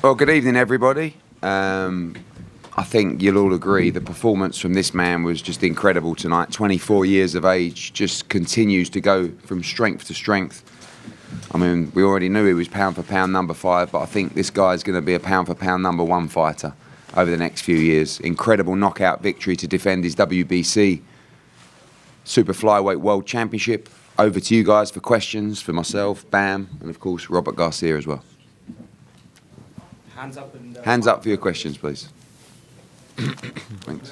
Well, good evening, everybody. I think you'll all agree the performance from this man was just incredible tonight. 24 years of age, just continues to go from strength to strength. I mean, we already knew he was pound for pound number 5, but I think this guy's going to be a pound for pound number 1 fighter over the next few years. Incredible knockout victory to defend his WBC Super Flyweight World Championship. Over to you guys for questions, for myself, Bam, and of course Robert Garcia as well. Hands up for your questions, please. Thanks.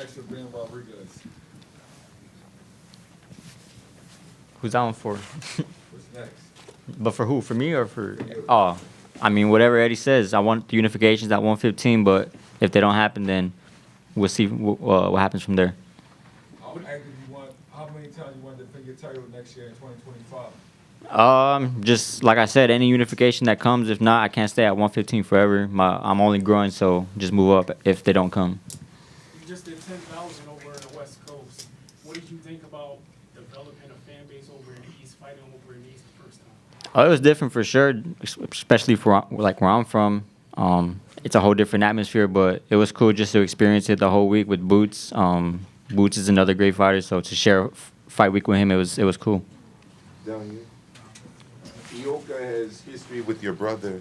Who's that one for? What's next? But for who? For me or for? Oh, I mean, whatever Eddie says. I want the unifications at 115, but if they don't happen, then we'll see what happens from there. How many times you want to defend your title next year in 2025? Just like I said, any unification that comes. If not, I can't stay at 115 forever. I'm only growing, so just move up if they don't come. You just did 10,000 over in the West Coast. What did you think about developing a fan base over in the East, fighting over in the East the first time? Oh, it was different for sure, especially for like where I'm from. It's a whole different atmosphere, but it was cool just to experience it the whole week with Boots. Boots is another great fighter, so to share fight week with him, it was cool. Down here. Ioka has history with your brother,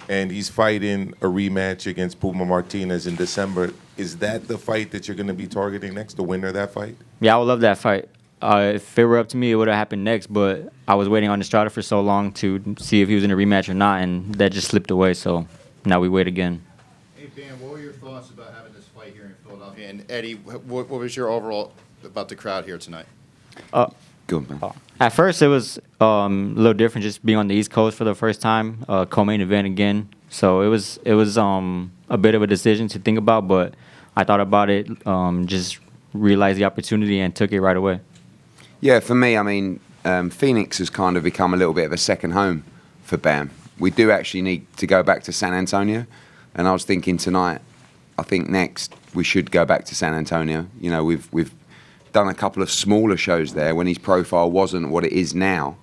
and he's fighting a rematch against Puma Martinez in December. Is that the fight that you're going to be targeting next, the winner of that fight? Yeah, I would love that fight. If it were up to me, it would have happened next, but I was waiting on Estrada for so long to see if he was in a rematch or not, and that just slipped away, so now we wait again. Hey, Dan, what were your thoughts about having this fight here in Philadelphia? And Eddie, what was your overall about the crowd here tonight? Good, man. At first, it was a little different just being on the East Coast for the first time, co-main event again. So it was a bit of a decision to think about, but I thought about it, just realized the opportunity and took it right away. Yeah, for me, I mean, Phoenix has kind of become a little bit of a second home for Bam. We do actually need to go back to San Antonio, and I was thinking tonight, I think next we should go back to San Antonio. You know, we've done a couple of smaller shows there when his profile wasn't what it is now.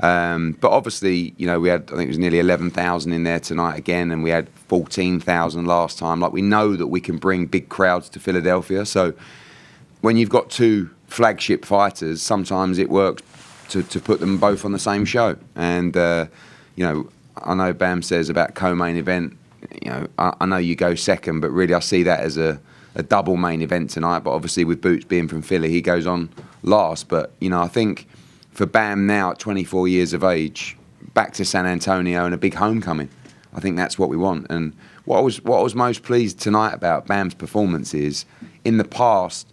But obviously, you know, we had, I think it was nearly 11,000 in there tonight again, and we had 14,000 last time. Like, we know that we can bring big crowds to Philadelphia. So when you've got two flagship fighters, sometimes it works to put them both on the same show. And, you know, I know Bam says about co-main event, you know, I know you go second, but really I see that as a double main event tonight. But obviously with Boots being from Philly, he goes on last. But, you know, I think for Bam now at 24 years of age, back to San Antonio and a big homecoming, I think that's what we want. And what I was most pleased tonight about Bam's performance is, in the past,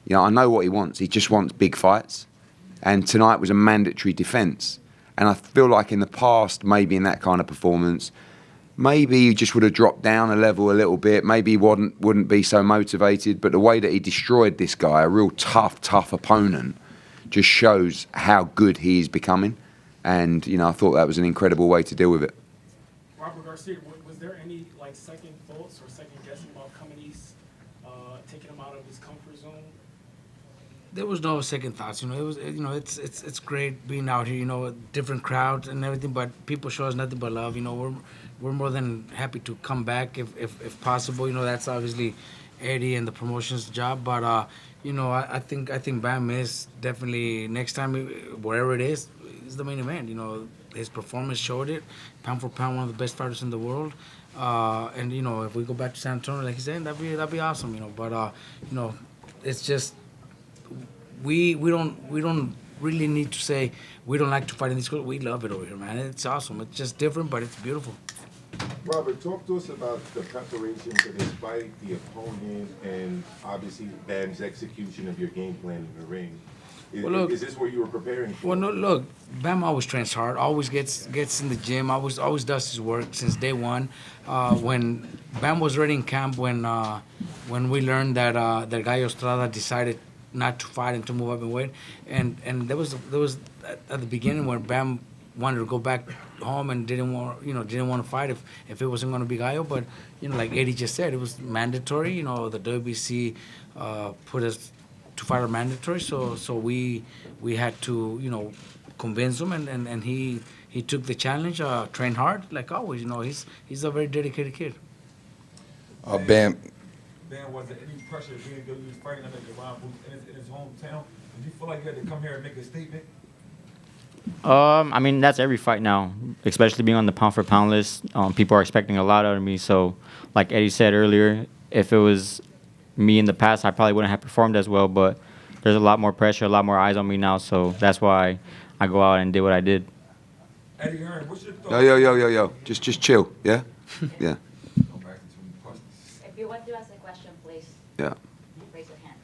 you know, I know what he wants. He just wants big fights. And tonight was a mandatory defence. And I feel like in the past, maybe in that kind of performance, maybe he just would have dropped down a level a little bit. Maybe he wouldn't be so motivated. But the way that he destroyed this guy, a real tough opponent, just shows how good he is becoming. And, you know, I thought that was an incredible way to deal with it. Robert Garcia, was there any second thoughts or second guessing about coming east, taking him out of his comfort zone? There was no second thoughts. You know, it was, you know, it's great being out here. You know, different crowds and everything, but people show us nothing but love. You know, we're more than happy to come back if possible. You know, that's obviously Eddie and the promotion's job. But you know, I think Bam is definitely next time, wherever it is the main event. You know, his performance showed it. Pound for pound, one of the best fighters in the world. And you know, if we go back to San Antonio, like he's saying, that'd be awesome. You know, but you know, it's just. We don't really need to say we don't like to fight in this school. We love it over here, man. It's awesome. It's just different, but it's beautiful. Robert, talk to us about the preparation for this fight, the opponent, and obviously Bam's execution of your game plan in the ring. Is this what you were preparing for? Well, no, look, Bam always trains hard, always gets in the gym, always does his work since day one. When Bam was already in camp, when we learned that Gallo Estrada decided not to fight and to move up in weight, and there was at the beginning when Bam wanted to go back home and didn't want to fight if it wasn't going to be Gallo, but you know, like Eddie just said, it was mandatory. You know, the WBC put us to fight are mandatory, so we had to, you know, convince him, and he took the challenge, trained hard like always. You know, he's a very dedicated kid. Bam. Bam, was there any pressure being that he was fighting under Javon Booth in his hometown? Did you feel like you had to come here and make a statement? I mean, that's every fight now, especially being on the pound for pound list. People are expecting a lot out of me. So, like Eddie said earlier, if it was me in the past, I probably wouldn't have performed as well. But there's a lot more pressure, a lot more eyes on me now. So that's why I go out and did what I did. Eddie Hearn, what's your thoughts? Yo. Just chill, yeah? Yeah. Go back to some questions. If you want to ask a question, please Yeah. raise your hand.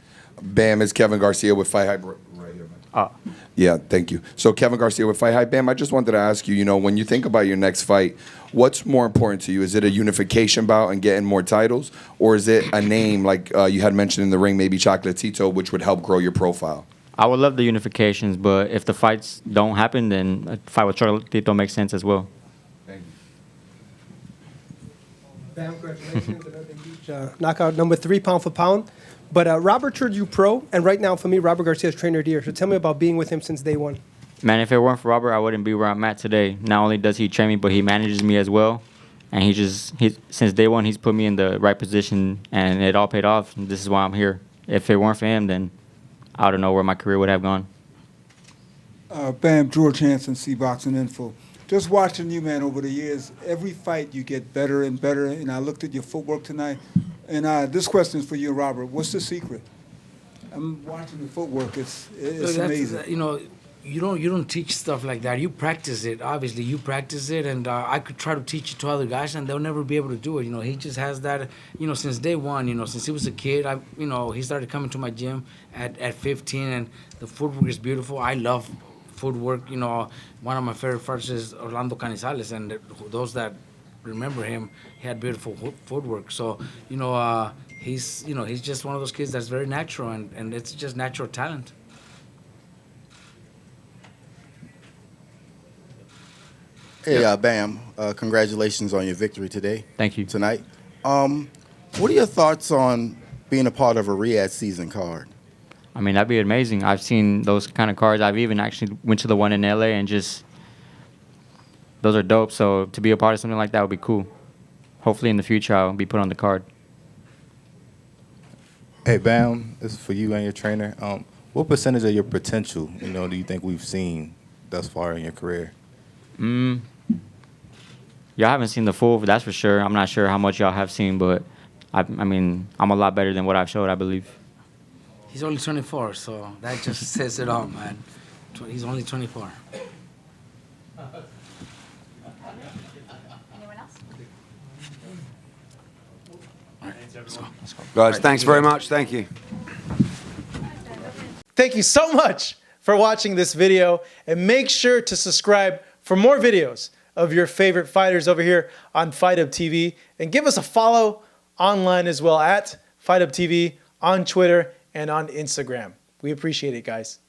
Bam, it's Kevin Garcia with Fight Hype. Right here, man. Yeah, thank you. So Kevin Garcia with Fight Hype. Bam, I just wanted to ask you, when you think about your next fight, what's more important to you? Is it a unification bout and getting more titles? Or is it a name like you had mentioned in the ring, maybe Chocolatito, which would help grow your profile? I would love the unifications, but if the fights don't happen, then a fight with Chocolatito makes sense as well. Thank you. Bam, congratulations. Another huge knockout, number 3 pound for pound. But Robert turned you pro, and right now, for me, Robert Garcia's trainer of the year. So tell me about being with him since day one. Man, if it weren't for Robert, I wouldn't be where I'm at today. Not only does he train me, but he manages me as well. And since day one, he's put me in the right position, and it all paid off. And this is why I'm here. If it weren't for him, then I don't know where my career would have gone. Bam, George Hansen, C-Boxing Info. Just watching you, man, over the years, every fight you get better and better. And I looked at your footwork tonight. And this question is for you, Robert. What's the secret? I'm watching the footwork. It's amazing. You don't teach stuff like that. You practice it. Obviously, you practice it, and I could try to teach it to other guys, and they'll never be able to do it. He just has that. Since day one. Since he was a kid, he started coming to my gym at 15, and the footwork is beautiful. I love footwork. One of my favorite fights is Orlando Canizales, and those that remember him, he had beautiful footwork. So he's just one of those kids that's very natural, and it's just natural talent. Hey, Bam, congratulations on your victory today. Thank you. Tonight. What are your thoughts on being a part of a Riyadh season card? I mean, that'd be amazing. I've seen those kind of cards. I've even actually went to the one in LA, and those are dope. So to be a part of something like that would be cool. Hopefully in the future I'll be put on the card. Hey, Bam, this is for you and your trainer. What percentage of your potential, do you think we've seen thus far in your career? Y'all haven't seen the full, that's for sure. I'm not sure how much y'all have seen, but I mean, I'm a lot better than what I've showed, I believe. He's only 24, so that just says it all, man. He's only 24. Anyone else? Let's go. Guys, thanks very much. Thank you. Thank you so much for watching this video, and make sure to subscribe for more videos of your favorite fighters over here on Fight Up TV, and give us a follow online as well at Fight Up TV on Twitter and on Instagram. We appreciate it, guys.